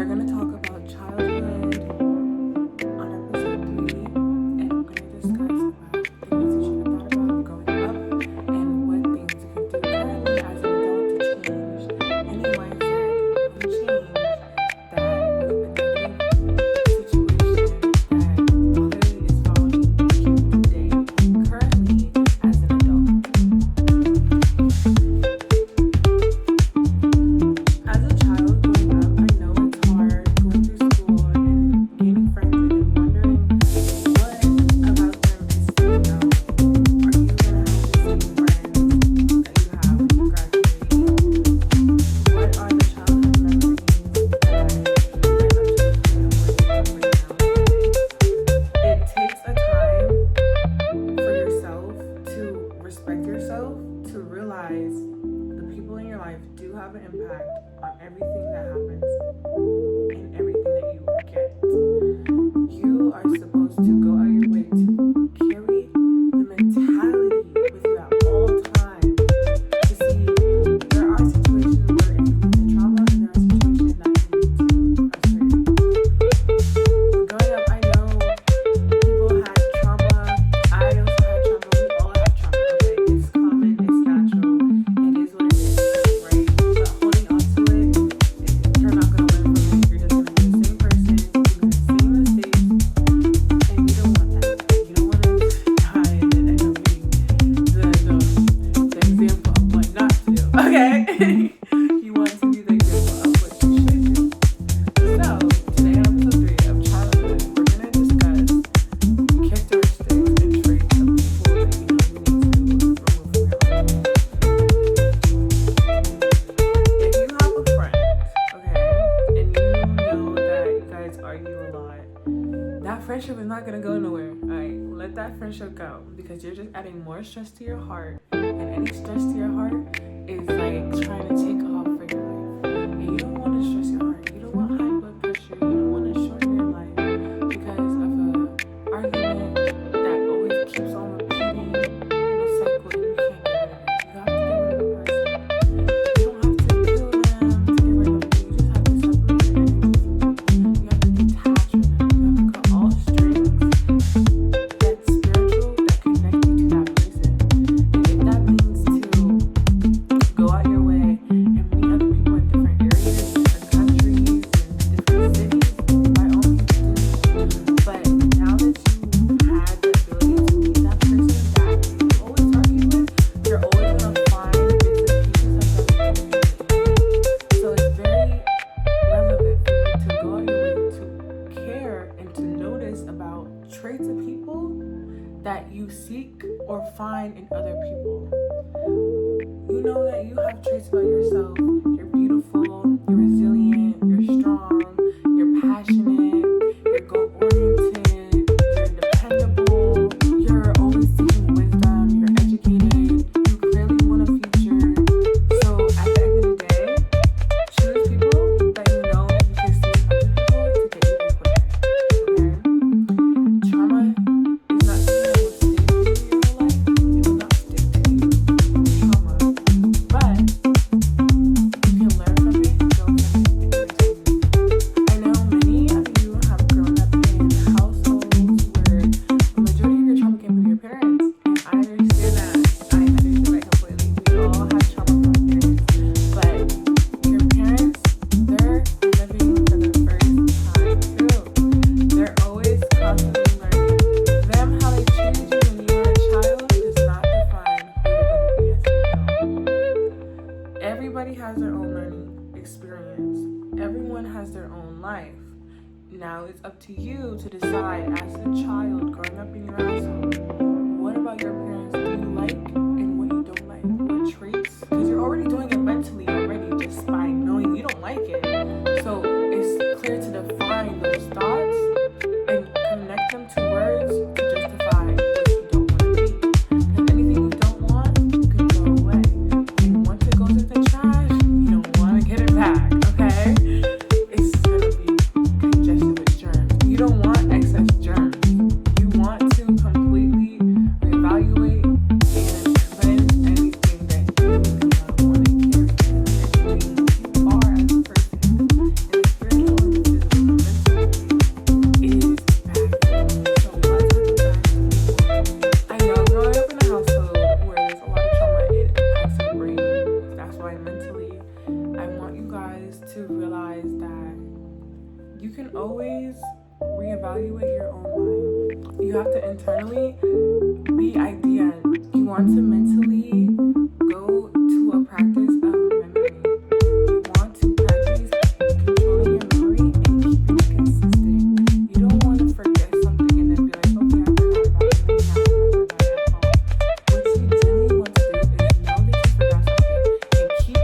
we're going to talk about childhood on episode 3, and I'm going to discuss about things you should have thought about growing up and what things you can do currently as an adult to change any mindset and change that would have been negative situation that clearly is following you today currently as an adult. As a child growing up, I know it's hard going through school and gaining friends and wondering what about them is sticking out. Are you gonna have the same friends that you have when you graduate? What are the childhood memories that you went up to the right now? It takes a time for yourself to respect yourself, to realize the people in your life do have an impact on everything that happens and everything that you get. You are supposed to go out your way to carry the mentality with you at all times to see there are situations where it can lead to trauma and there are situations that can lead to prosperity. Growing up, I know people had trauma. I also had trauma. We all have trauma. Okay, it's common. It's natural. It is what it is, right? But holding on to it, you're not gonna learn from it. You're just gonna be the same person, doing the same mistakes, and you don't want that. You don't want to die and then end up being the example of what not to do. Okay, you want to be the example of what you should do. So today on episode 3 of childhood, we're gonna discuss characteristics and traits of people that you know you need to remove from your life. If you have a friend, okay, and you know that you guys argue a lot, that friendship is not gonna go nowhere. Alright, let that friendship go because you're just adding more stress to your heart, and any stress to your heart is like trying to take off for your life. And you don't want to stress your heart. You don't want high blood pressure. You don't want to shorten your life because of an argument that always keeps on repeating in a cycle and you can't get rid of it. You have to get rid of the person. You don't have to kill them to get rid of them. You just have to separate your energy from them. You have to detach from them. You have to cut all strings that's spiritual that connect you to that person. And if that means to go out your way and meet other people in different areas, different countries, and different cities, by all means do. But now that you had the ability to meet that person that you always argue with, you're always gonna find bits and pieces of that energy. So it's very relevant for you to go out your way to care and to notice about traits of people that you seek or find in other people. You know that you have traits about yourself. You're beautiful, you're resilient, you're strong, you're passionate, you're goal-oriented, you're dependable, you're always seeking wisdom, you're educated, you clearly want a future. So at the end of the day, choose people that you know you can see in other people to get you there quicker. Okay? Trauma is not something that will stay with you your whole life. It will not stick to you. Trauma. But you can learn from it, grow from it, and continue. I know many of you have grown up in households where the majority of your trauma came from your parents, and I understand that. I understand that completely. We all have trauma from our parents, but your parents, they're living for the first time too. They're always constantly learning. Them, how they treated you when you were a child does not define who you're going to be as an adult. Everybody has their own learning experience. Everyone has their own life. Now it's up to you to decide as a child growing up in your household, what about your parents do you like and what you don't like? What traits? Because you're already doing it mentally already just by knowing you don't like it. So it's clear to define those thoughts and connect them to words to justify what you don't want to be. Because anything you don't want, you can throw away. And once it goes in the trash, you don't want to get it back, okay? It's going to be congested with germs. You don't want excess germs. You want to completely to realize that you can always reevaluate your own mind. You have to internally be idea. You want to mentally go to a practice of memory. You want to practice controlling your memory and keeping it consistent. You don't want to forget something and then be like, okay, I forgot about it. Let me not remember about it at all. What you generally want to do is know that you forgot something and keep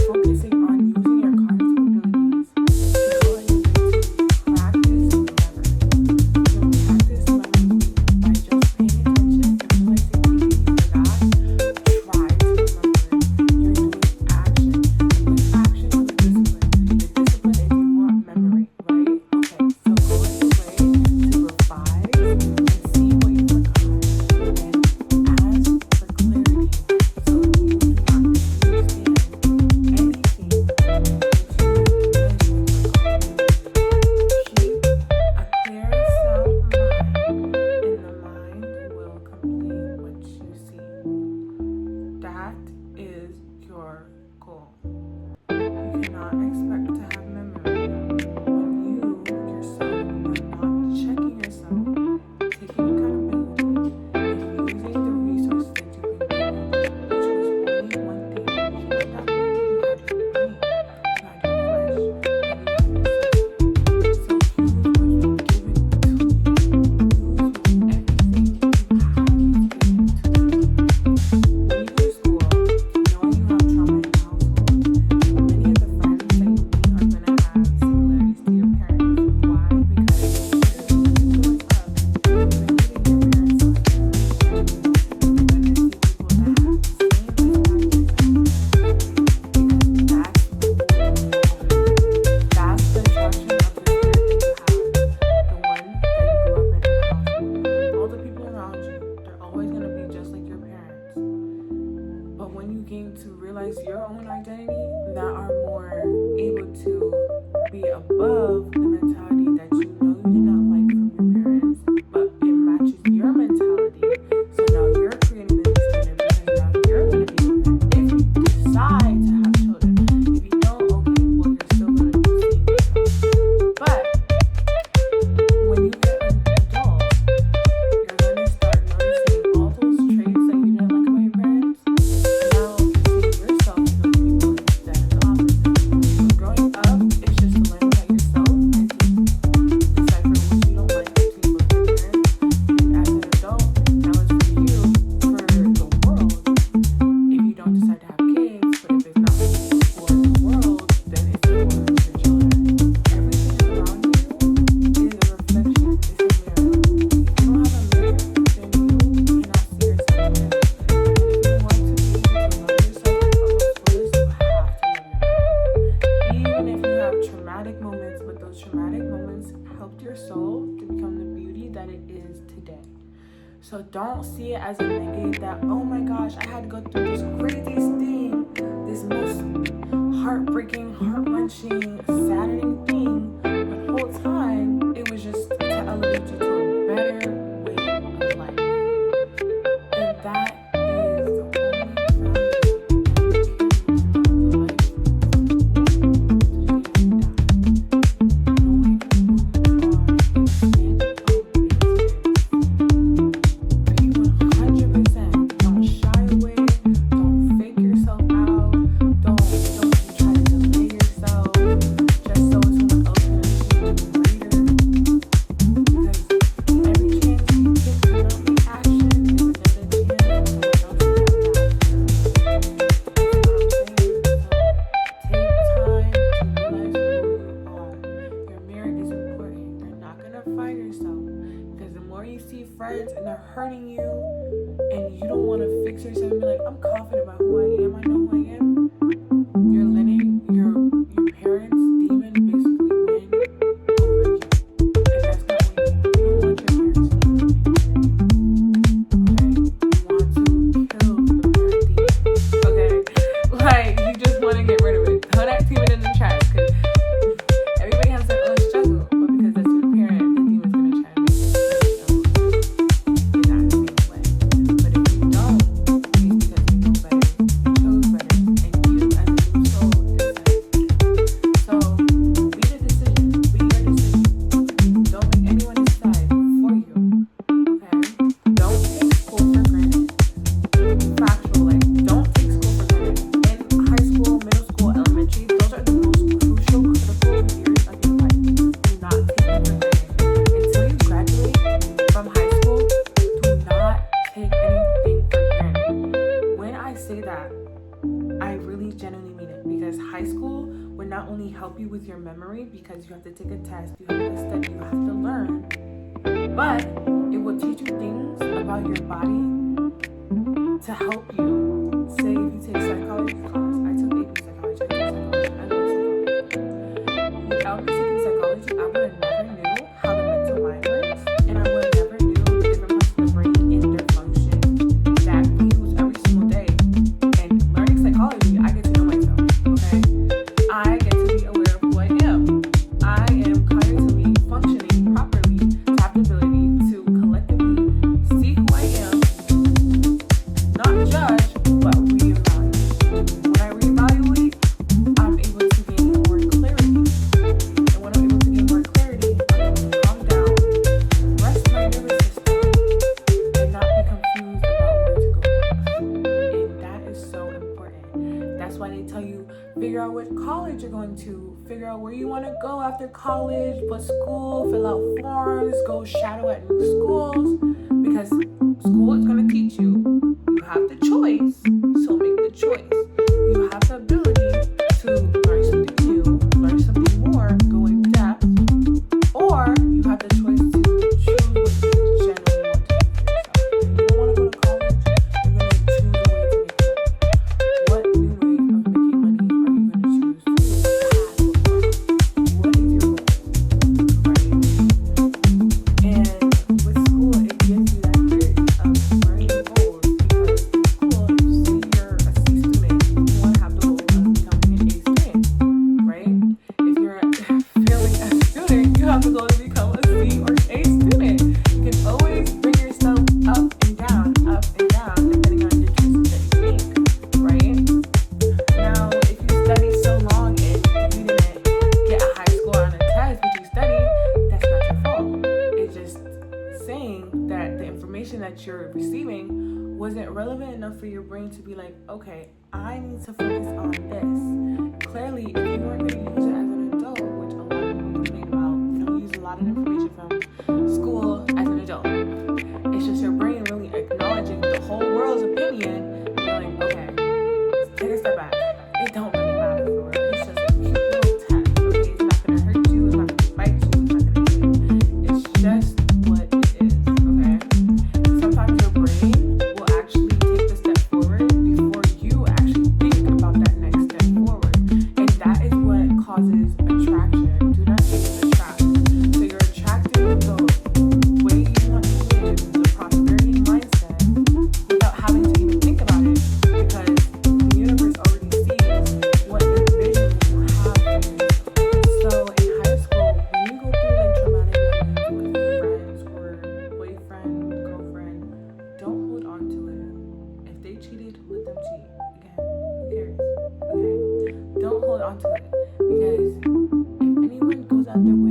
focusing on using your cognitive abilities to go ahead and practice memory. You'll practice memory by just paying attention and realizing maybe you forgot. Try to remember it. You're doing action. And this action is discipline. The discipline is you want memory, right? Okay, so go in a way to revise and see what you forgot and ask for clarity so you do not misunderstand anything that you missed or forgot. Keep a clear, sound mind, and the mind will complete what you see. That is your goal. You cannot expect to have memory when you yourself are not checking yourself, taking accountability, and using the resources that you've been given, which was only one thing. You had that way. You had your brain, you had your flesh, and you had yourself. So use what's been given to you. Use everything you have is given to you. When you go to school, knowing you have trauma in your household, many of the friends that you meet are going to have similarities to your parents. Why? Because you're influenced up. You're living your parents' life. You're going to see people that have the same that's the attraction of the spirit that you have, the one that you grew up in your household. All the people around you, they're always going to be just like your parents. But when you gain to realize your own identity, that are more able to be above the mentality that you know you did not like from your parents, but it matches your mentality. So now you're creating the new standard because now you're going to be a parent. If you decide to have children, if you don't, okay, well, you're still going to be seeing yourself. But when you get an adult, you're going to start noticing all those traits that you didn't like about your parents. Now you're seeing yourself in those people instead of the opposite. So growing up is just to learn about yourself and to decipher what you don't like between both your parents. And as an adult, now it's for you, for the world. If you don't decide to have kids, but if it's not for the world, then it's for your children. Everything around you is a reflection, it's a mirror. If you don't have a mirror, then you cannot see yourself in it. And if you want to be able to love yourself from the fullest, you have to love yourself. Even if you have traumatic moments, but those traumatic moments helped your soul to become the beauty that it is today. So don't see it as a negative that, oh my gosh, I had to go through this craziest thing, this most heartbreaking, heart-wrenching, saddening thing. But the whole time, it was just to elevate you to a better way of life. And that is the only value that you can bring to life. Knowing who you are and standing up for be 100%. Don't shy away. Don't fake yourself out. Don't try to delay yourself just so someone else can achieve you later. Because every chance you take to not take action is another chance for someone else to have action. That's what I'm saying. So take time to realize who you are. Your mirror is important. You're not gonna find yourself. Because the more you see friends and they're hurting you and you don't want to fix yourself and be like, I'm confident about who I am, I know who I am, you're letting your parents' demon basically win over you. And that's not what you want. You don't want your parents' demon to win over you. Okay? You want to kill the parent demon. Okay? Like, you just want to get rid of it. Throw that demon in the trash because everybody has their own struggle. But because that's your parent, the demon's going to try to make you struggle in that same way. But if you don't, it's because you know better. memory because you have to take a test, you have to study, you have to learn. But it will teach you things about your body to help you. Say if you take psychology class, I took AP psychology, I love psychology. Without me taking psychology, I would have never knew how the mental mind works, and I would have never knew the different parts of the brain and their function that we use every single day. And learning psychology, I get to know myself, okay? I get to be aware of who I am. I am cognitively functioning properly to have the ability to collectively see who I am, not judge, but reevaluate. When I reevaluate, I'm able to gain more clarity. And when I'm able to gain more clarity, I'm able to calm down, rest my nervous system, and not be confused about where to go next. And that is so important. That's why they tell you, figure out what college you're going to, figure out where you want to go after college, what school, fill out forms, go shadow at new schools, because school is going to teach you. You have the choice, so make the choice. You have the ability to learn something new, learn something more, go in depth, or you have the choice to choose what you genuinely want to do for yourself. If you don't want to go to college, you're going to choose a way to make money. What new way of making money are you going to choose to have? What is your goal? Right? And with school, it gives you that clarity of learning goals, because school, say you're a C student, you want to have the goal of becoming an A student, right? If you're failing as a student, you have the goal to become a C or A student. You can always bring yourself up and down, depending on your choices that you make, right? Now, if you study so long and you didn't get a high score on a test, but you studied, that's not your fault. It's just saying that the information that you're receiving wasn't relevant enough for your brain to be like, okay, I need to focus on this. Clearly, if you weren't going to use it as an adult, which a lot of people complain about, you don't use a lot of information from school as an adult. It's just your brain really acknowledging the whole world's opinion. And you're like, okay, take a step back. It don't really matter for real. It's just a cute little test. Okay, it's not gonna hurt you. It's not gonna bite you. It's not gonna kill you. It's just what it is. Okay. Sometimes your brain will actually take the step forward before you actually think about that next step forward, and that is what causes attraction. Do not think it's attract. So you're attracting the way you want to live, the prosperity mindset, without having to even think about it, because the universe already sees what vision you have for you. So in high school, when you go through like traumatic moments with friends or boyfriend, girlfriend, don't hold on to it. If they cheated, let them cheat. Again, who cares? Okay? Don't hold on to it, because if anyone goes out there with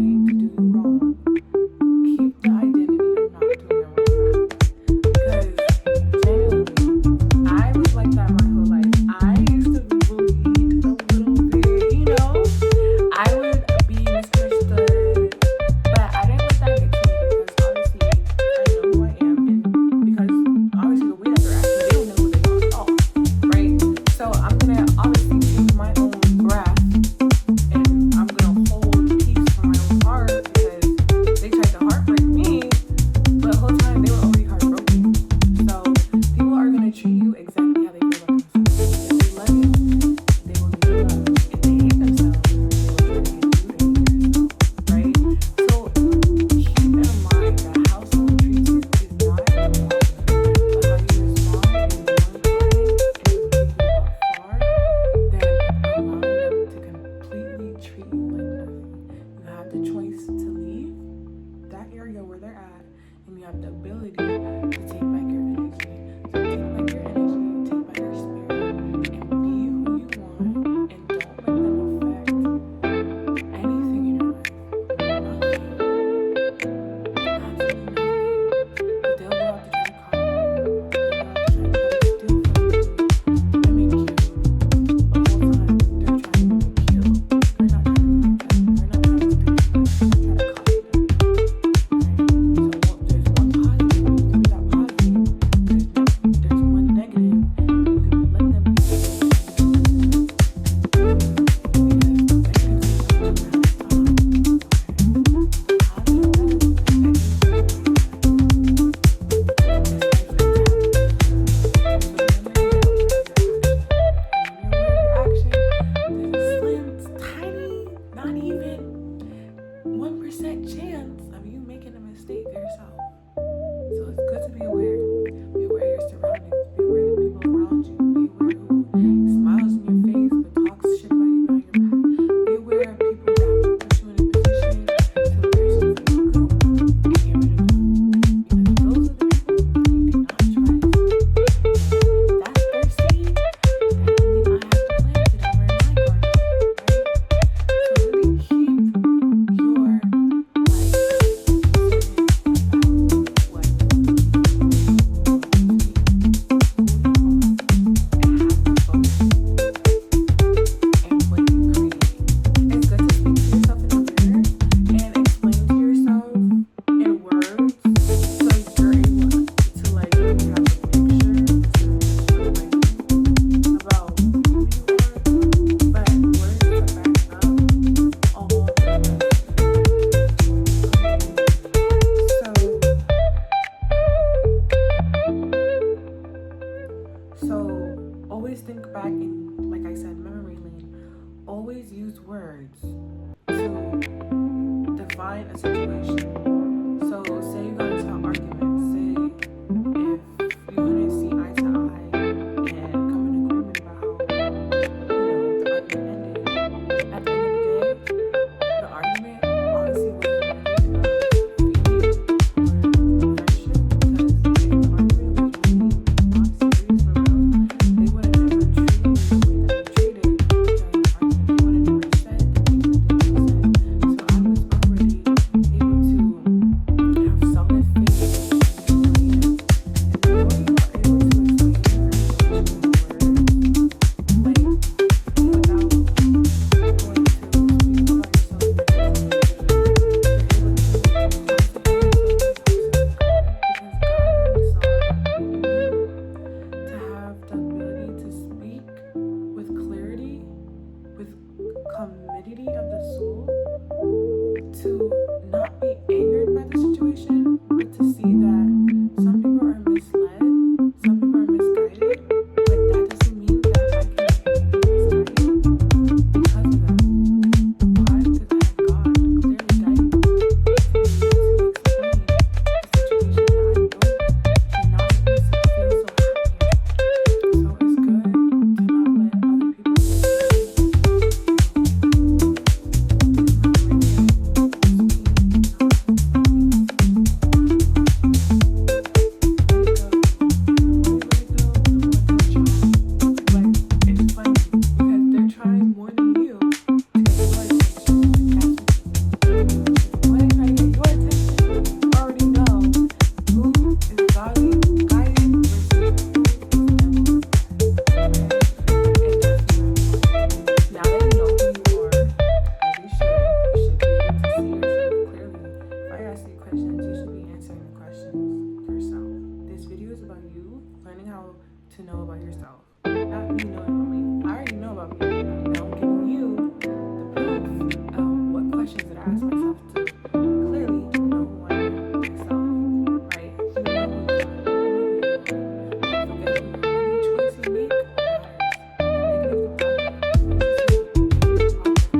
1% chance of you making a mistake yourself. So it's good to be aware. Be aware of your surroundings. Be aware of the people around you. Be aware who smiles in your face but talks shit about you behind your back. Be aware of people that will put you in a position to where it's just like, go and get rid of them. Because those are the people that you cannot trust. If that's their seed, that means I have to plant it over in my garden, right? So really keep your life always think back in, like I said, memory lane. Always use words to define a situation. So say you got into an argument. Say if you wouldn't see eye to eye and come in agreement about how, the argument ended. At the end of the day, the argument honestly wasn't feeling or friendship, because if the argument was really not serious for real, they would have never treated you the way that they treated during the argument. They would have never said the things that they said. So I was already able to have solid faith in your feelings. And the more you are able to explain your situation with words, like without going to speak about yourself in the you're able to justify yourself because God already saw that in you to have the ability to speak with clarity, with committee of the soul, to not be angered by the situation, but to see that some people are misled, some people are misguided, but that doesn't mean that I can be misguided because of that. Why? Because I have God clearly guiding me to be able to explain a situation that I know cannot make me feel so happy. So it's good to not let other people it's funny because they're trying more than you to get your attention. When they try to get your attention, you already know who is godly, guided versus who is devil. And that's your now that you know who you are, as you should be able to see yourself clearly. If I ask you questions, you should be answering the questions yourself. This video is about you learning how to know about yourself. Not me knowing about me. I already know about me. Now I'm giving you the proof of what questions that I ask myself to clearly know who I am myself. Right? You know who you are. Don't forget who you are. Any choice you make matters. Negative to positive.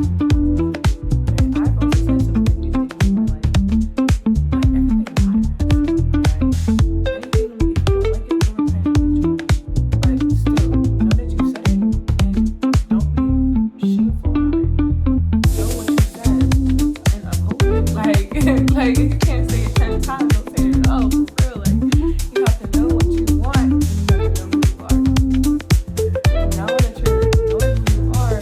And I've also said some of these things in my life. Not everything matters. Right? Anything, if you don't like it, don't reply in the future. But still, know that you said it and don't be shameful about it. Know what you said and uphold it. Like if you can't say it 10 times, don't say it at all. For real, you have to know what you want and you have to know who you are. And now that you're knowing who you are,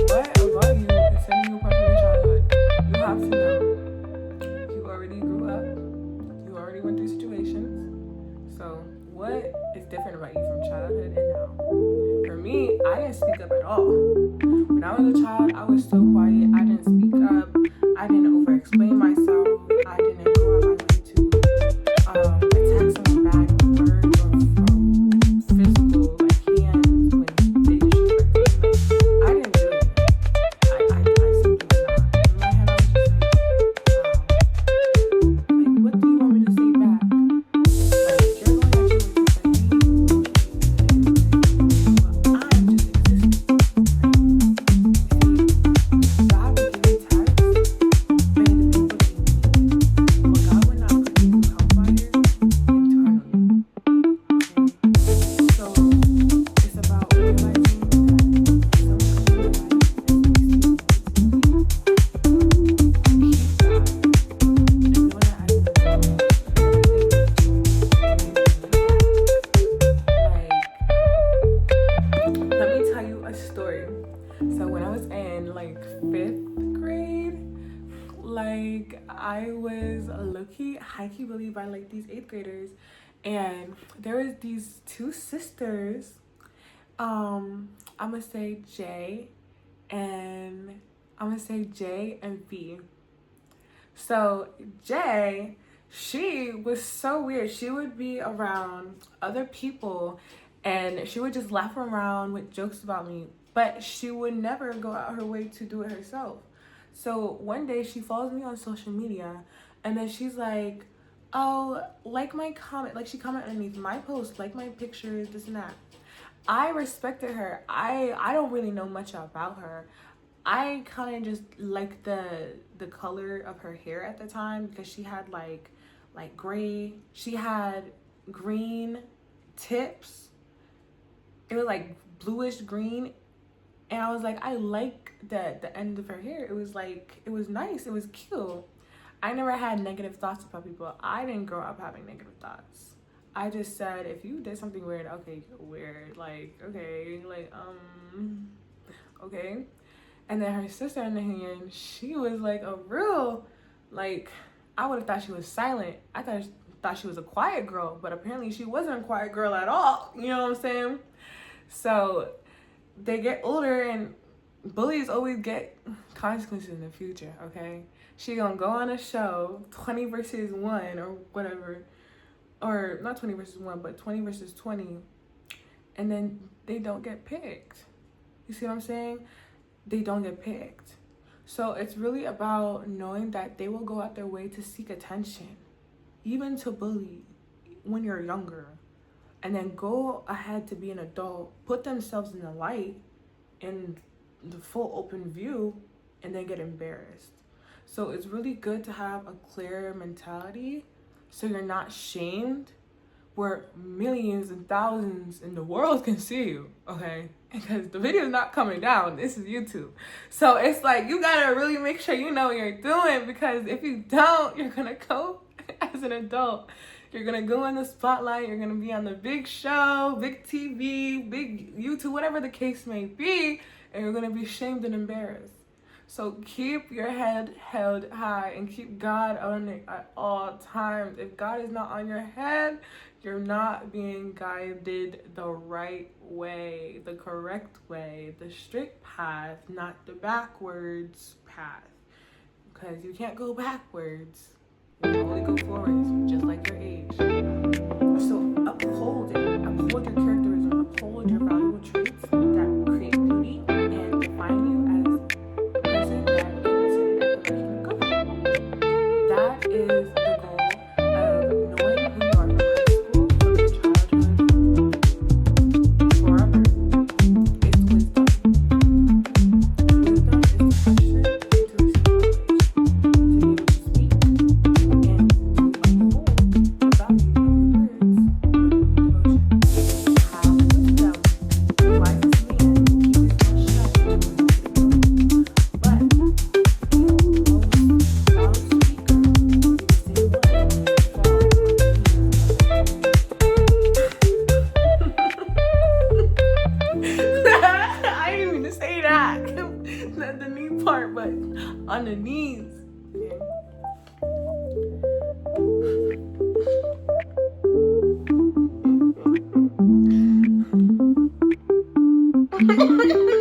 what about you is setting you apart from your childhood? You have to know. You already grew up. You already went through situations. So what is different about you from childhood and now? For me, I didn't speak up at all. When I was a child, I was so quiet. I didn't speak up. I didn't over-explain myself. I didn't go out my way to attack someone back with words or physical, like hands, when they disrespected me. Like, I didn't do it. I simply did not. In my head, I was just like, wow. Like, what do you want me to say back? Like, you're going at you with me, but I'm just existing. Right? See, God would give me tests like I was low-key, high-key bullied by like these 8th graders, and there was these two sisters. I'm gonna say J and V. So J, she was so weird. She would be around other people and she would just laugh around with jokes about me, but she would never go out her way to do it herself. So one day she follows me on social media and then she's like, oh, like my comment, like she commented underneath my post, like my pictures, this and that. I respected her. I don't really know much about her. I kind of just liked the color of her hair at the time because she had like gray. She had green tips. It was like bluish green, and I was like, I like the end of her hair. It was like, it was nice. It was cute. I never had negative thoughts about people. I didn't grow up having negative thoughts. I just said, if you did something weird, okay, you're weird. Like, okay, like, okay. And then her sister on the hand, she was like a real, like, I would have thought she was silent. I thought she was a quiet girl, but apparently she wasn't a quiet girl at all. You know what I'm saying? So they get older and bullies always get consequences in the future, okay? She gonna go on a show, 20 versus 1 or whatever, or not 20 versus 1, but 20 versus 20, and then they don't get picked. You see what I'm saying? They don't get picked. So it's really about knowing that they will go out their way to seek attention, even to bully when you're younger, and then go ahead to be an adult, put themselves in the light, in the full open view, and then get embarrassed. So it's really good to have a clear mentality so you're not shamed where millions and thousands in the world can see you, okay? Because the video is not coming down. This is YouTube. So it's like, you gotta really make sure you know what you're doing, because if you don't, you're gonna go as an adult. You're gonna go in the spotlight. You're gonna be on the big show, big TV, big YouTube, whatever the case may be, and you're gonna be shamed and embarrassed. So keep your head held high and keep God on it at all times. If God is not on your head, you're not being guided the right way, the correct way, the straight path, not the backwards path. Because you can't go backwards. You can only go forwards, just like your age. So uphold it. Uphold your characterism. Uphold your valuable traits that create beauty and define you as a person that can be considered a professional good. That is the goal of knowing who you are from high school, from your childhood, forever. It's wisdom. Wisdom is the question to receive knowledge, to be able to speak, and to uphold the value of your words with devotion. Have wisdom. The wisest man will keep his mouth shut until he's put it. But the most loud speaker will be the same one who will fall on the knees. I didn't mean to say that. Not the knee part, but on the knees. Okay.